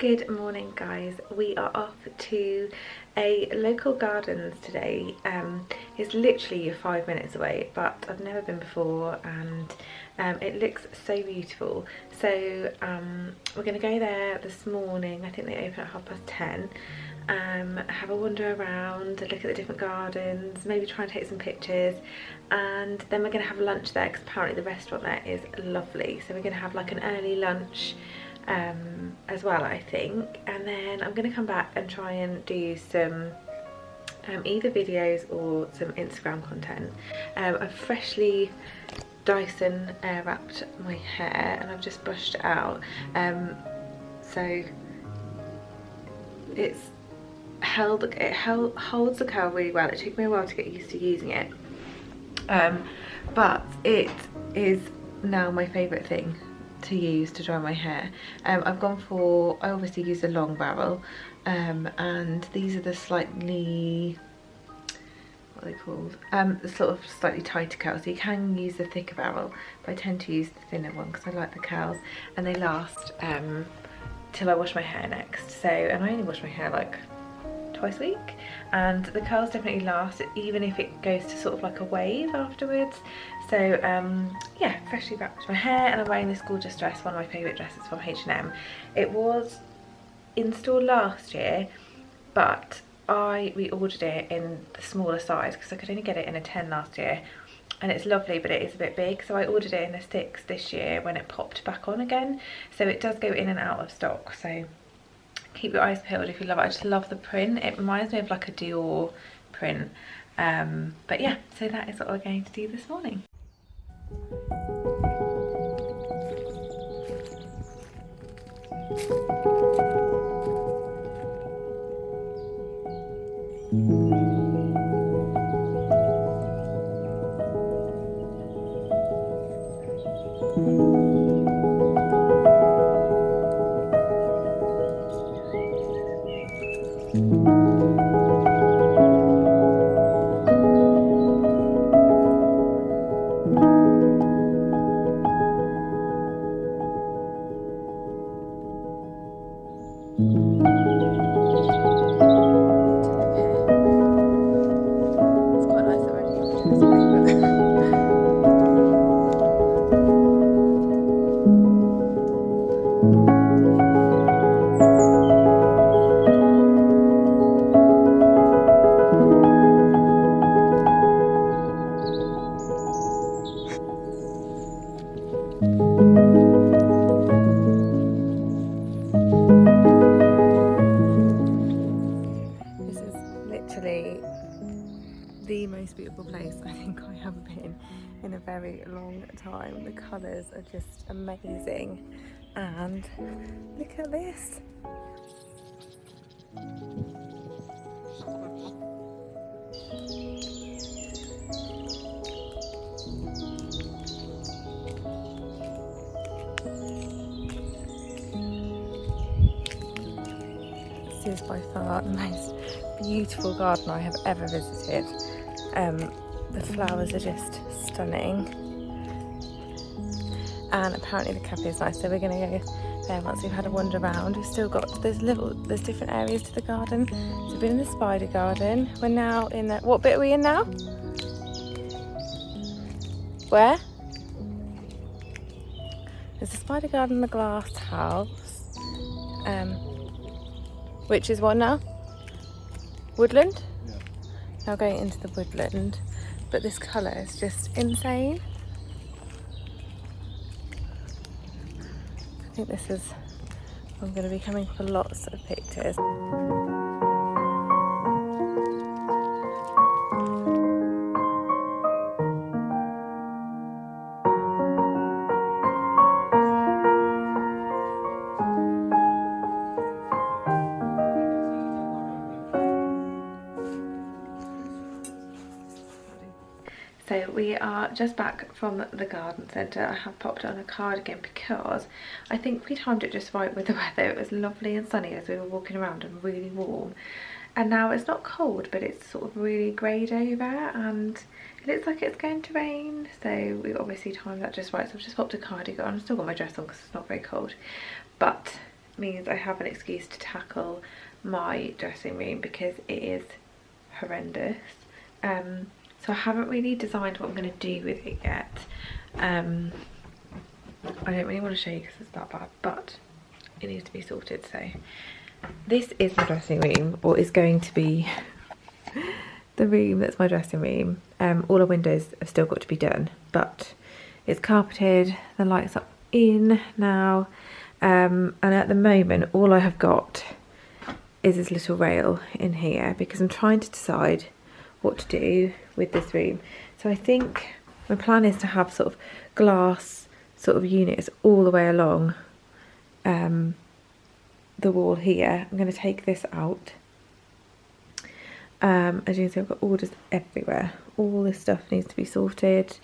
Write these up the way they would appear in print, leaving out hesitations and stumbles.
Good morning guys, we are off to a local gardens today. It's literally 5 minutes away, but I've never been before and it looks so beautiful. So we're going to go there this morning. I think they open at 10:30. Have a wander around, look at the different gardens, maybe try and take some pictures, and then we're going to have lunch there because apparently the restaurant there is lovely. So we're going to have like an early lunch as well, I think, and then I'm going to come back and try and do some either videos or some Instagram content. I've freshly Dyson wrapped my hair and I've just brushed it out, so it holds the curl really well. It took me a while to get used to using it, but it is now my favourite thing to use to dry my hair. I've gone for, I obviously use a long barrel, and these are the slightly, what are they called? The sort of slightly tighter curls. So you can use the thicker barrel, but I tend to use the thinner one because I like the curls and they last till I wash my hair next. So, and I only wash my hair like twice a week, and the curls definitely last even if it goes to sort of like a wave afterwards. So yeah, freshly wrapped my hair and I'm wearing this gorgeous dress, one of my favourite dresses from H&M. It was in store last year, but I reordered it in the smaller size because I could only get it in a 10 last year, and it's lovely but it is a bit big, so I ordered it in a 6 this year when it popped back on again. So it does go in and out of stock, so keep your eyes peeled if you love it. I just love the print. It reminds me of like a Dior print. But yeah, so that is what we're going to do this morning. The most beautiful place I think I have been in a very long time. The colours are just amazing, and look at this. This is by far the most beautiful garden I have ever visited. The flowers are just stunning, and apparently the cafe is nice, so we're going to go there once we've had a wander around. We've still got, there's different areas to the garden. So we've been in the spider garden, we're now in the, what bit are we in now? Where? There's the spider garden and the glass house, which is what now? Woodland? Yeah. Now going into the woodland, but this colour is just insane. I think this is, I'm going to be coming for lots of pictures. So we are just back from the garden centre. I have popped on a cardigan because I think we timed it just right with the weather. It was lovely and sunny as we were walking around and really warm. And now it's not cold, but it's sort of really greyed over and it looks like it's going to rain. So we obviously timed that just right. So I've just popped a cardigan on. I've still got my dress on because it's not very cold. But means I have an excuse to tackle my dressing room because it is horrendous. So I haven't really designed what I'm going to do with it yet. I don't really want to show you because it's that bad, but it needs to be sorted. So this is the dressing room, or is going to be the room that's my dressing room. All the windows have still got to be done, but it's carpeted, the lights are in now, and at the moment all I have got is this little rail in here because I'm trying to decide what to do with this room. So I think my plan is to have sort of glass sort of units all the way along the wall here. I'm going to take this out. As you can see, I've got orders everywhere. All this stuff needs to be sorted.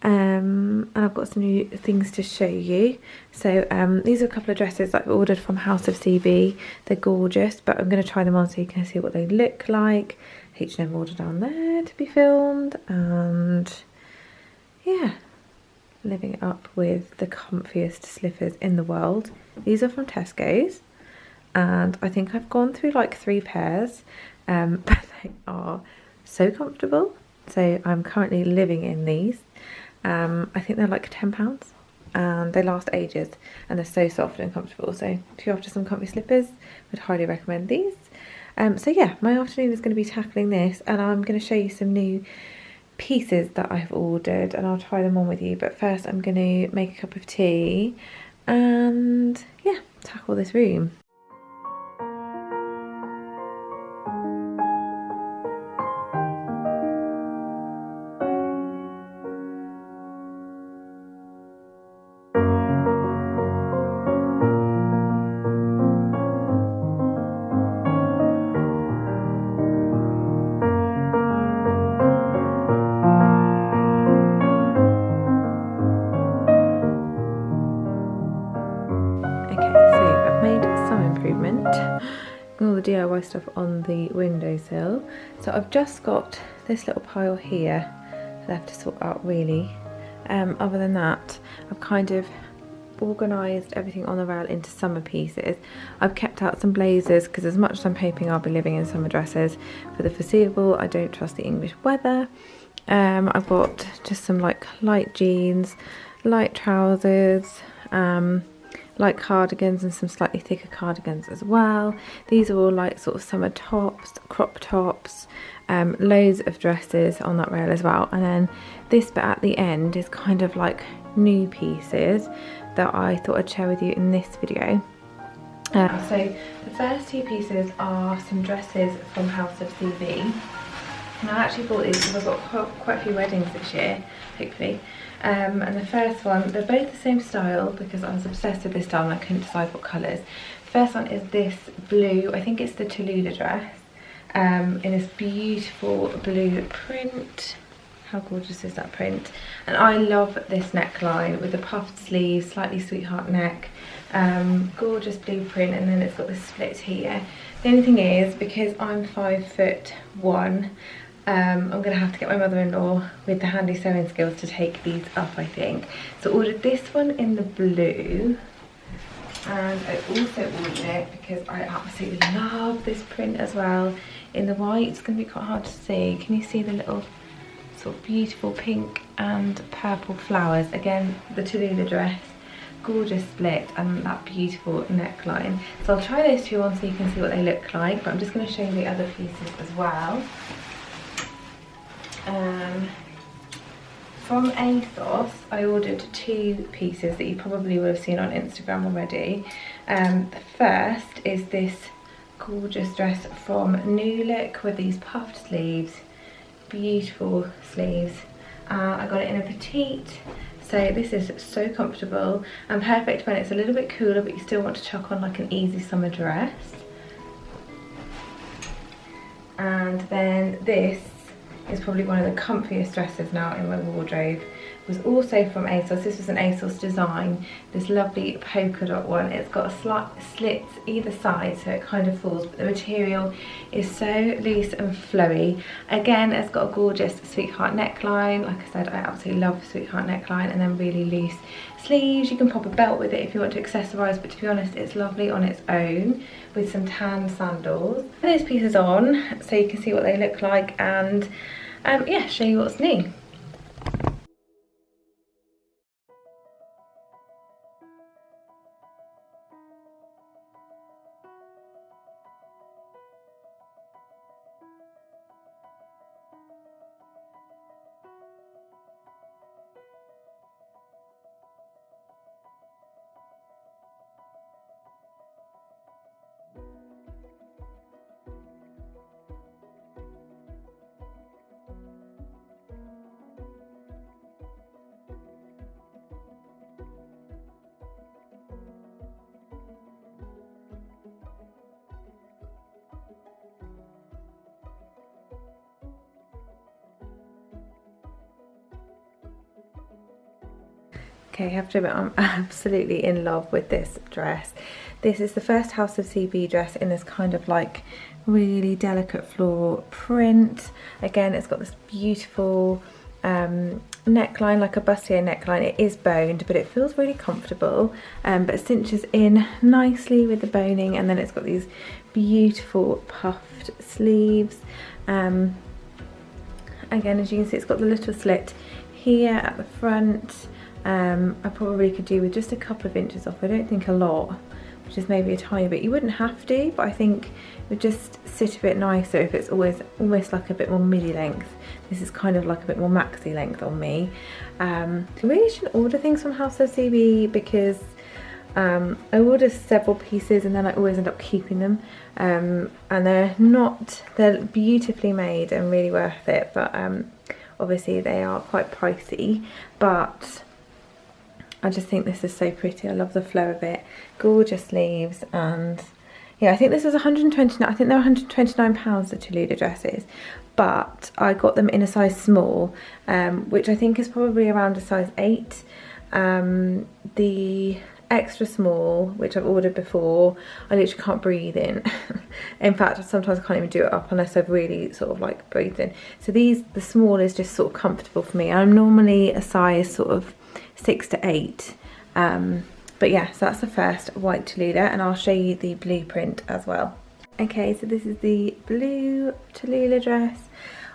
And I've got some new things to show you. So these are a couple of dresses that I've ordered from House of CB. They're gorgeous, but I'm going to try them on so you can see what they look like. H&M order down there to be filmed, and yeah, living it up with the comfiest slippers in the world. These are from Tesco's, and I think I've gone through like 3 pairs, but they are so comfortable. So I'm currently living in these. I think they're like £10 and they last ages and they're so soft and comfortable. So if you're after some comfy slippers, I'd highly recommend these. So yeah, my afternoon is going to be tackling this, and I'm going to show you some new pieces that I've ordered and I'll try them on with you. But first I'm going to make a cup of tea and yeah, tackle this room. All the DIY stuff on the windowsill. So I've just got this little pile here left to sort out really. Other than that, I've kind of organised everything on the rail into summer pieces. I've kept out some blazers because as much as I'm hoping I'll be living in summer dresses for the foreseeable, I don't trust the English weather. I've got just some like light jeans, light trousers, light cardigans and some slightly thicker cardigans as well. These are all like sort of summer tops, crop tops, loads of dresses on that rail as well. And then this bit at the end is kind of like new pieces that I thought I'd share with you in this video. So the first 2 pieces are some dresses from House of CB. And I actually bought these because I've got quite a few weddings this year, hopefully. And the first one, they're both the same style because I was obsessed with this style and I couldn't decide what colours. The first one is this blue, I think it's the Tallulah dress, in this beautiful blue print. How gorgeous is that print? And I love this neckline with the puffed sleeves, slightly sweetheart neck, gorgeous blue print, and then it's got this split here. The only thing is, because I'm 5'1", I'm going to have to get my mother-in-law with the handy sewing skills to take these up, I think. So I ordered this one in the blue, and I also ordered it because I absolutely love this print as well in the white. It's going to be quite hard to see. Can you see the little sort of beautiful pink and purple flowers? Again, the Tallulah dress, gorgeous split, and that beautiful neckline. So I'll try those 2 on so you can see what they look like, but I'm just going to show you the other pieces as well. From Asos, I ordered 2 pieces that you probably would have seen on Instagram already. The first is this gorgeous dress from New Look with these puffed sleeves, beautiful sleeves. I got it in a petite, so this is so comfortable and perfect when it's a little bit cooler but you still want to chuck on like an easy summer dress. And then this is probably one of the comfiest dresses now in my wardrobe. was also from Asos. This was an Asos Design, this lovely polka dot one. It's got a slight slit either side so it kind of falls, but the material is so loose and flowy. Again, it's got a gorgeous sweetheart neckline. Like I said, I absolutely love sweetheart neckline, and then really loose sleeves. You can pop a belt with it if you want to accessorise, but to be honest, it's lovely on its own with some tan sandals. Put those pieces on so you can see what they look like, and yeah, show you what's new. Okay, I have to admit, I'm absolutely in love with this dress. This is the first House of CB dress in this kind of like really delicate floral print. Again, it's got this beautiful neckline, like a bustier neckline. It is boned, but it feels really comfortable, but it cinches in nicely with the boning, and then it's got these beautiful puffed sleeves. Again, as you can see, it's got the little slit here at the front. I probably could do with just a couple of inches off. I don't think a lot, which is maybe a tiny bit. You wouldn't have to, but I think it would just sit a bit nicer if it's almost like a bit more midi length. This is kind of like a bit more maxi length on me. I really shouldn't order things from House of CB because I order several pieces and then I always end up keeping them, and they're beautifully made and really worth it, but obviously they are quite pricey. But I just think this is so pretty. I love the flow of it. Gorgeous sleeves, and yeah, I think this was 129. I think they're 129 pounds, the Tallulah dresses, but I got them in a size small, which I think is probably around a size 8. The extra small, which I've ordered before, I literally can't breathe in. In fact, sometimes I can't even do it up unless I've really sort of like breathed in. So the small is just sort of comfortable for me. I'm normally a size sort of 6 to 8, but yeah, so that's the first white Tallulah, and I'll show you the blueprint as well. Okay, so this is the blue Tallulah dress.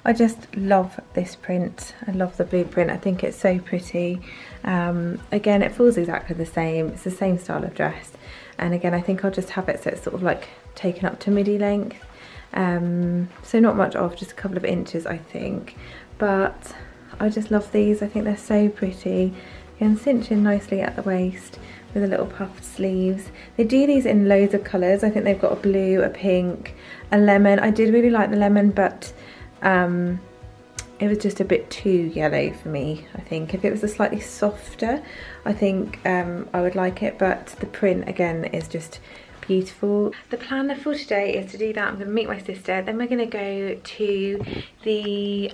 I just love this print. I love the blueprint. I think it's so pretty. Again, it feels exactly the same. It's the same style of dress, and again, I think I'll just have it so it's sort of like taken up to midi length, so not much off, just a couple of inches I think, but I just love these. I think they're so pretty. You can cinch in nicely at the waist with a little puffed sleeves. They do these in loads of colours. I think they've got a blue, a pink, a lemon. I did really like the lemon, but it was just a bit too yellow for me. I think if it was a slightly softer, I think I would like it, but the print again is just beautiful. The plan for today is to do that. I'm going to meet my sister, then we're going to go to the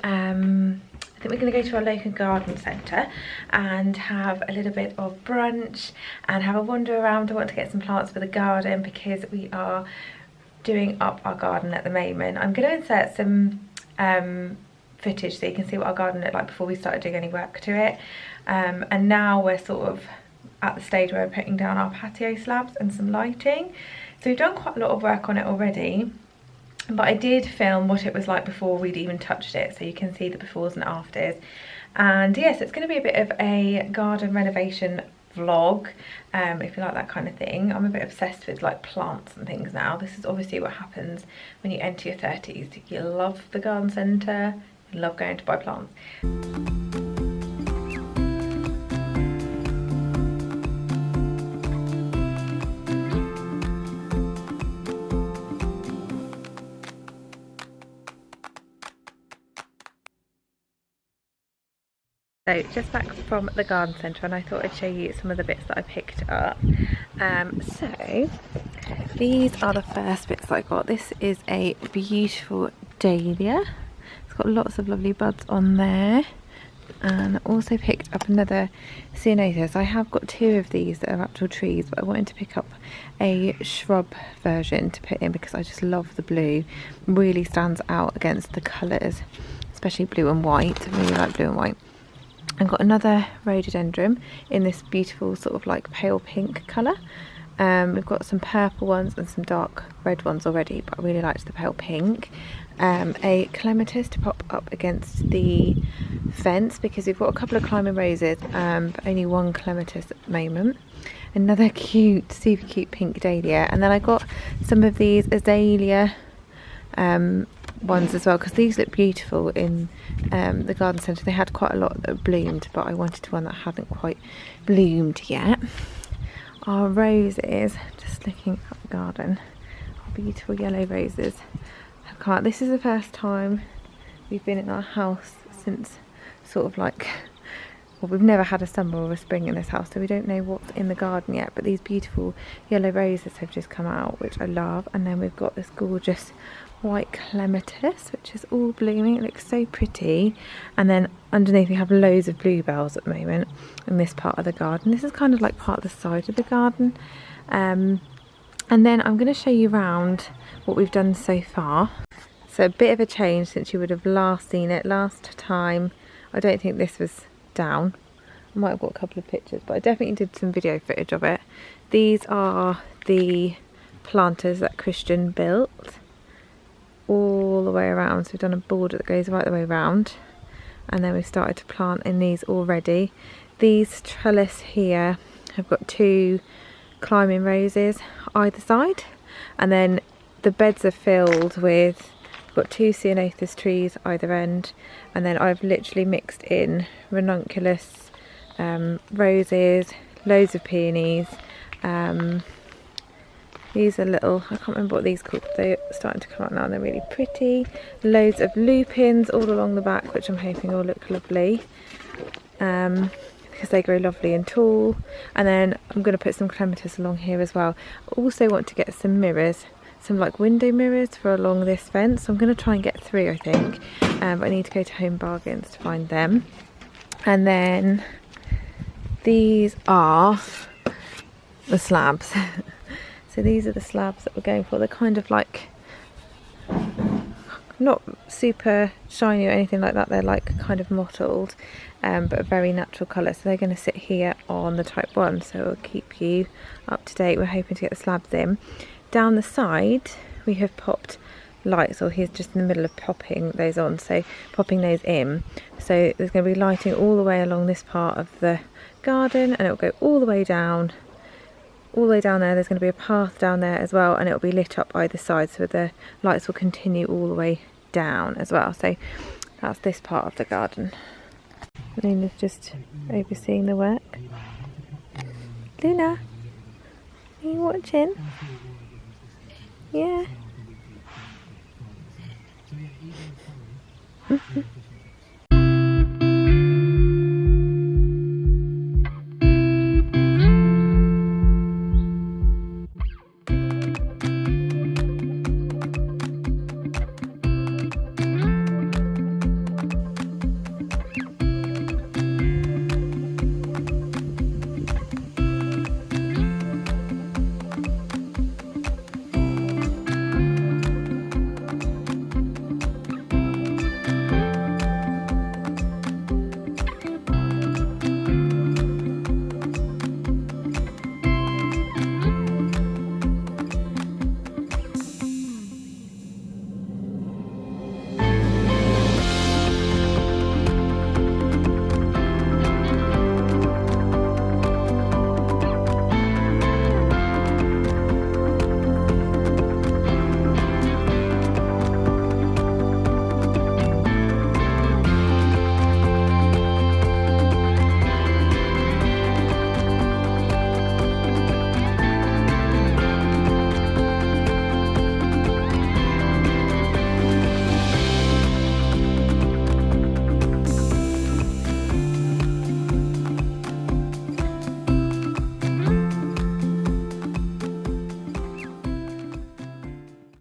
I think we're going to go to our local garden centre and have a little bit of brunch and have a wander around. I want to get some plants for the garden because we are doing up our garden at the moment. I'm going to insert some footage so you can see what our garden looked like before we started doing any work to it. And now we're sort of at the stage where we're putting down our patio slabs and some lighting. So we've done quite a lot of work on it already. But I did film what it was like before we'd even touched it, so you can see the befores and afters. And yes, it's going to be a bit of a garden renovation vlog, if you like that kind of thing. I'm a bit obsessed with like plants and things now. This is obviously what happens when you enter your 30s. You love the garden centre, you love going to buy plants. So just back from the garden centre, and I thought I'd show you some of the bits that I picked up. So these are the first bits that I got. This is a beautiful dahlia. It's got lots of lovely buds on there. And I also picked up another ceanothus. I have got 2 of these that are actual trees, but I wanted to pick up a shrub version to put in because I just love the blue. Really stands out against the colours, especially blue and white. I really like blue and white. I've got another rhododendron in this beautiful sort of like pale pink colour. We've got some purple ones and some dark red ones already, but I really liked the pale pink. A clematis to pop up against the fence because we've got a couple of climbing roses, but only 1 clematis at the moment. Another cute, super cute pink dahlia, and then I got some of these azalea ones as well because these look beautiful in the garden centre. They had quite a lot that bloomed, but I wanted one that hadn't quite bloomed yet. Our roses, just looking at the garden, beautiful yellow roses. This is the first time we've been in our house since sort of like, well, we've never had a summer or a spring in this house, so we don't know what's in the garden yet, but these beautiful yellow roses have just come out, which I love. And then we've got this gorgeous white clematis, which is all blooming. It looks so pretty. And then underneath we have loads of bluebells at the moment in this part of the garden. This is kind of like part of the side of the garden. And then I'm going to show you around what we've done so far. So a bit of a change since you would have last seen it last time. I don't think this was down. I might have got a couple of pictures, but I definitely did some video footage of it. These are the planters that Christian built all the way around. So we've done a border that goes right the way around, and then we've started to plant in these already. These trellis here have got 2 climbing roses either side, and then the beds are filled with, got 2 ceanothus trees either end, and then I've literally mixed in ranunculus, roses, loads of peonies. These are little, I can't remember what these are called, they're starting to come out now and they're really pretty. Loads of lupins all along the back, which I'm hoping will look lovely, because they grow lovely and tall. And then I'm going to put some clematis along here as well. I also want to get some mirrors, some like window mirrors for along this fence. So I'm going to try and get 3, I think, but I need to go to Home Bargains to find them. And then these are the slabs. So these are the slabs that we're going for. They're kind of like not super shiny or anything like that. They're like kind of mottled, but a very natural colour. So they're going to sit here on the type 1. So it'll keep you up to date. We're hoping to get the slabs in. Down the side we have popped lights, or he's just in the middle of popping those on, so popping those in. So there's going to be lighting all the way along this part of the garden, and it'll go all the way down there. There's going to be a path down there as well, and it'll be lit up either side, so the lights will continue all the way down as well. So that's this part of the garden. Luna's just overseeing the work. Luna, are you watching? Yeah.